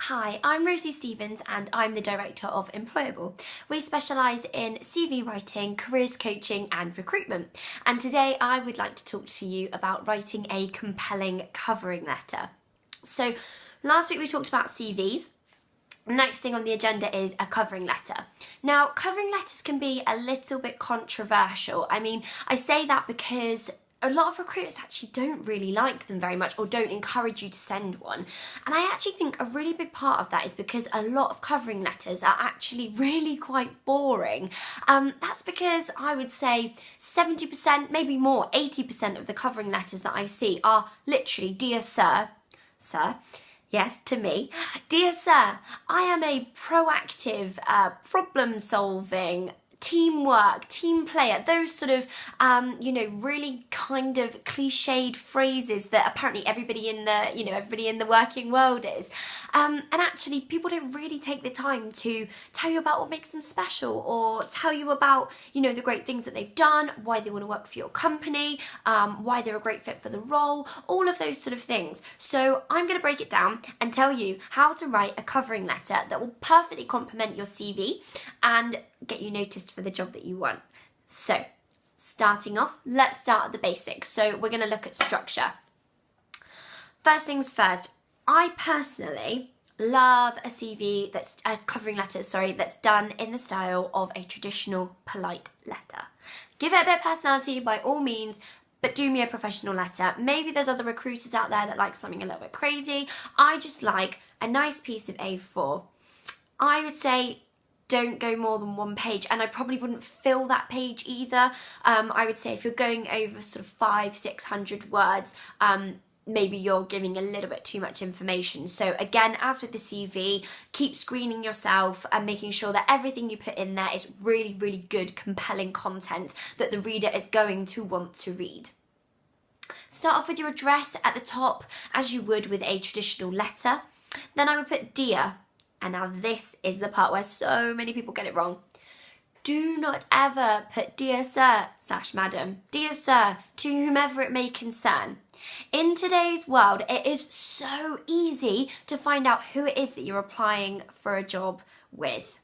Hi, I'm Rosie Stevens and I'm the director of Mployable. We specialise in CV writing, careers coaching and recruitment. And today I would like to talk to you about writing a compelling covering letter. So last week we talked about CVs. Next thing on the agenda is a covering letter. Now, covering letters can be a little bit controversial. I say that because a lot of recruiters actually don't really like them very much or don't encourage you to send one. And I actually think a really big part of that is because a lot of covering letters are actually really quite boring. That's because I would say 70%, maybe more, 80% of the covering letters that I see are literally, "Dear Sir," yes, to me. "Dear Sir, I am a proactive, problem-solving, teamwork, team player," those sort of, really kind of cliched phrases that apparently everybody in the working world is. And actually, people don't really take the time to tell you about what makes them special or tell you about, the great things that they've done, why they want to work for your company, why they're a great fit for the role, all of those sort of things. So I'm going to break it down and tell you how to write a covering letter that will perfectly complement your CV and get you noticed for the job that you want. So, starting off, let's start at the basics. So we're going to look at structure. First things first, I personally love a covering letter that's done in the style of a traditional polite letter. Give it a bit of personality by all means, but do me a professional letter. Maybe there's other recruiters out there that like something a little bit crazy. I just like a nice piece of A4. I would say don't go more than one page, and I probably wouldn't fill that page either. I would say if you're going over sort of 500-600 words, maybe you're giving a little bit too much information. So again, as with the CV, keep screening yourself and making sure that everything you put in there is really, really good, compelling content that the reader is going to want to read. Start off with your address at the top, as you would with a traditional letter. Then I would put "Dear." And now this is the part where so many people get it wrong. Do not ever put "Dear Sir / Madam," "Dear Sir," to whomever it may concern. In today's world, it is so easy to find out who it is that you're applying for a job with.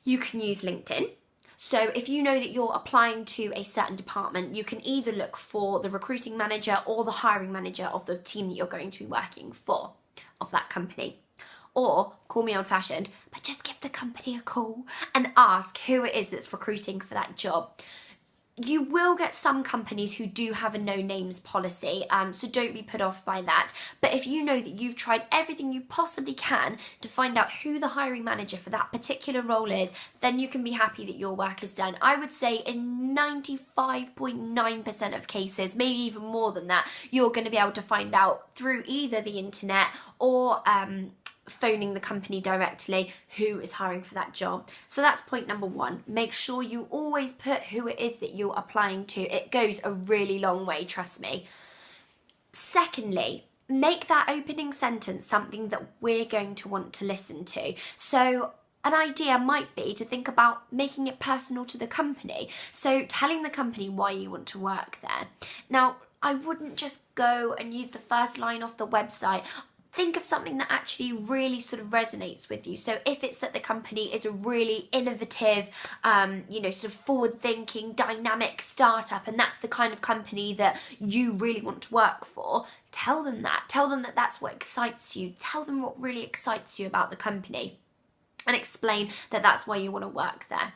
You can use LinkedIn. So if you know that you're applying to a certain department, you can either look for the recruiting manager or the hiring manager of the team that you're going to be working for, of that company. Or, call me old-fashioned, but just give the company a call and ask who it is that's recruiting for that job. You will get some companies who do have a no-names policy, so don't be put off by that. But if you know that you've tried everything you possibly can to find out who the hiring manager for that particular role is, then you can be happy that your work is done. I would say in 95.9% of cases, maybe even more than that, you're going to be able to find out through either the internet or phoning the company directly who is hiring for that job. So that's point number one. Make sure you always put who it is that you're applying to. It goes a really long way, trust me. Secondly, make that opening sentence something that we're going to want to listen to. So an idea might be to think about making it personal to the company. So telling the company why you want to work there. Now, I wouldn't just go and use the first line off the website. Think of something that actually really sort of resonates with you. So if it's that the company is a really innovative, sort of forward-thinking, dynamic startup, and that's the kind of company that you really want to work for, tell them that. Tell them that that's what excites you. Tell them what really excites you about the company and explain that that's why you want to work there.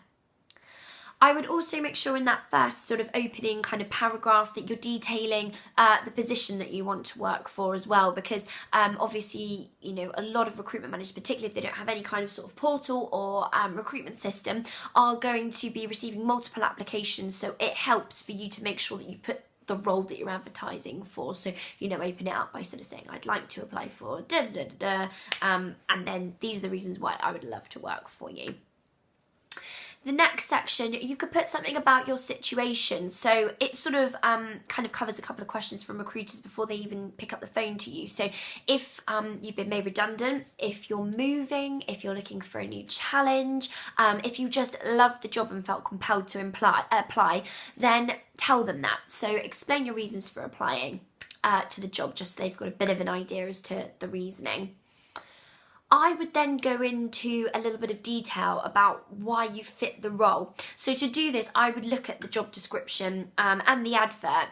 I would also make sure in that first sort of opening kind of paragraph that you're detailing the position that you want to work for as well, because obviously, a lot of recruitment managers, particularly if they don't have any kind of sort of portal or recruitment system, are going to be receiving multiple applications. So it helps for you to make sure that you put the role that you're advertising for. So, open it up by sort of saying, "I'd like to apply for and then these are the reasons why I would love to work for you." The next section, you could put something about your situation. So it sort of kind of covers a couple of questions from recruiters before they even pick up the phone to you. So if you've been made redundant, if you're moving, if you're looking for a new challenge, if you just loved the job and felt compelled to apply, then tell them that. So explain your reasons for applying to the job, just so they've got a bit of an idea as to the reasoning. I would then go into a little bit of detail about why you fit the role. So to do this, I would look at the job description and the advert.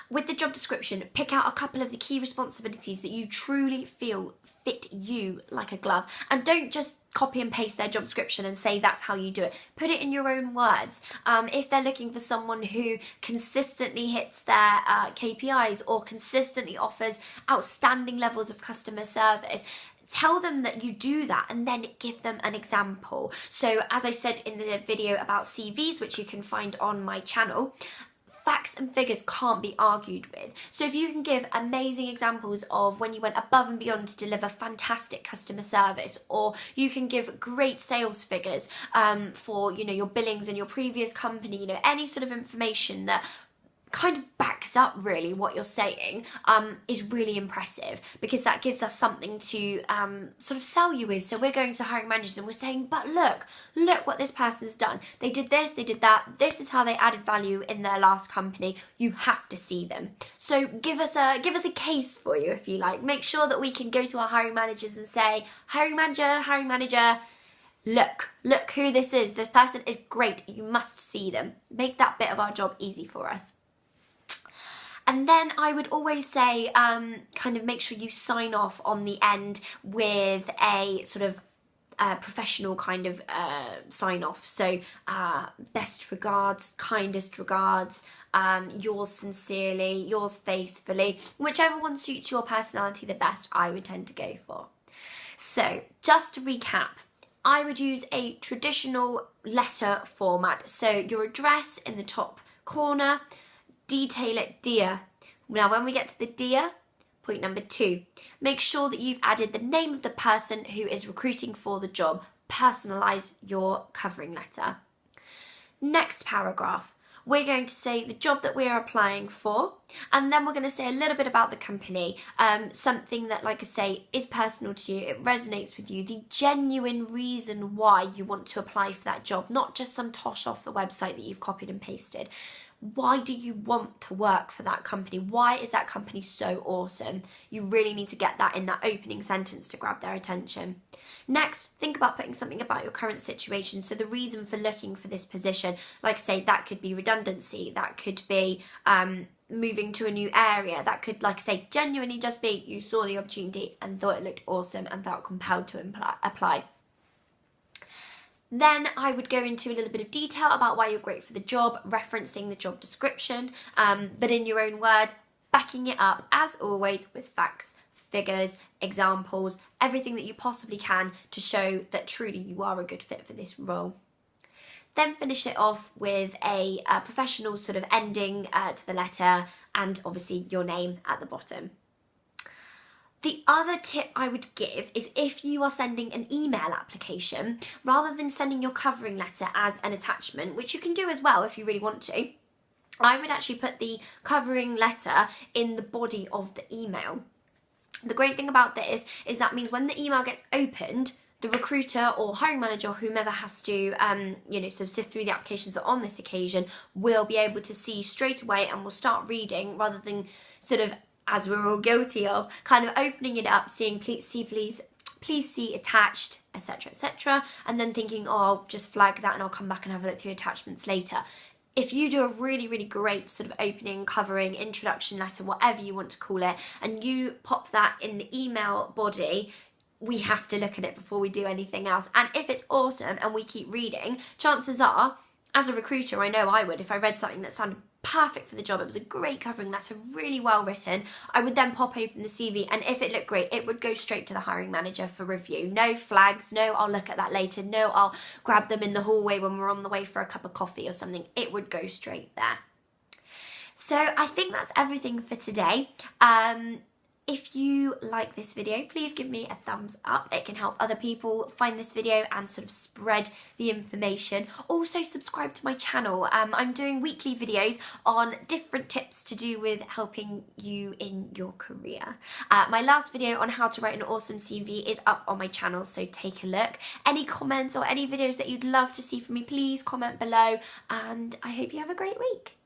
With the job description, pick out a couple of the key responsibilities that you truly feel fit you like a glove. And don't just copy and paste their job description and say that's how you do it. Put it in your own words. If they're looking for someone who consistently hits their KPIs or consistently offers outstanding levels of customer service, tell them that you do that and then give them an example. So as I said in the video about CVs, which you can find on my channel, facts and figures can't be argued with. So if you can give amazing examples of when you went above and beyond to deliver fantastic customer service, or you can give great sales figures for, you know, your billings in your previous company, you know, any sort of information that kind of backs up really what you're saying, is really impressive, because that gives us something to sort of sell you with. So we're going to hiring managers and we're saying, but look what this person's done. They did this, they did that. This is how they added value in their last company. You have to see them. So give us a case for you, if you like. Make sure that we can go to our hiring managers and say, hiring manager, look who this is. This person is great. You must see them. Make that bit of our job easy for us. And then I would always say, kind of make sure you sign off on the end with a sort of professional kind of sign off. So best regards, kindest regards, yours sincerely, yours faithfully, whichever one suits your personality the best, I would tend to go for. So just to recap, I would use a traditional letter format. So your address in the top corner, detail it dear. Now when we get to the dear, point number 2, make sure that you've added the name of the person who is recruiting for the job. Personalise your covering letter. Next paragraph, we're going to say the job that we are applying for, and then we're going to say a little bit about the company, something that, like I say, is personal to you, it resonates with you, the genuine reason why you want to apply for that job, not just some tosh off the website that you've copied and pasted. Why do you want to work for that company? Why is that company so awesome? You really need to get that in that opening sentence to grab their attention. Next, think about putting something about your current situation. So the reason for looking for this position, like I say, that could be redundancy, that could be moving to a new area, that could, like I say, genuinely just be you saw the opportunity and thought it looked awesome and felt compelled to apply. Then I would go into a little bit of detail about why you're great for the job, referencing the job description, but in your own words, backing it up, as always, with facts, figures, examples, everything that you possibly can to show that truly you are a good fit for this role. Then finish it off with a professional sort of ending to the letter, and obviously your name at the bottom. The other tip I would give is if you are sending an email application, rather than sending your covering letter as an attachment, which you can do as well if you really want to, I would actually put the covering letter in the body of the email. The great thing about this is that means when the email gets opened, the recruiter or hiring manager, or whomever has to, sort of sift through the applications on this occasion, will be able to see straight away and will start reading, rather than sort of, as we're all guilty of, kind of opening it up, seeing please see attached, etc., and then thinking, oh, I'll just flag that and I'll come back and have a look through attachments later. If you do a really, really great sort of opening, covering, introduction letter, whatever you want to call it, and you pop that in the email body, we have to look at it before we do anything else. And if it's awesome and we keep reading, chances are, as a recruiter, I know I would, if I read something that sounded perfect for the job, it was a great covering letter, really well written, I would then pop open the CV, and if it looked great, it would go straight to the hiring manager for review. No flags, no I'll look at that later, no I'll grab them in the hallway when we're on the way for a cup of coffee or something. It would go straight there. So I think that's everything for today. If you like this video, please give me a thumbs up. It can help other people find this video and sort of spread the information. Also subscribe to my channel. I'm doing weekly videos on different tips to do with helping you in your career. My last video on how to write an awesome CV is up on my channel, so take a look. Any comments or any videos that you'd love to see from me, please comment below, and I hope you have a great week.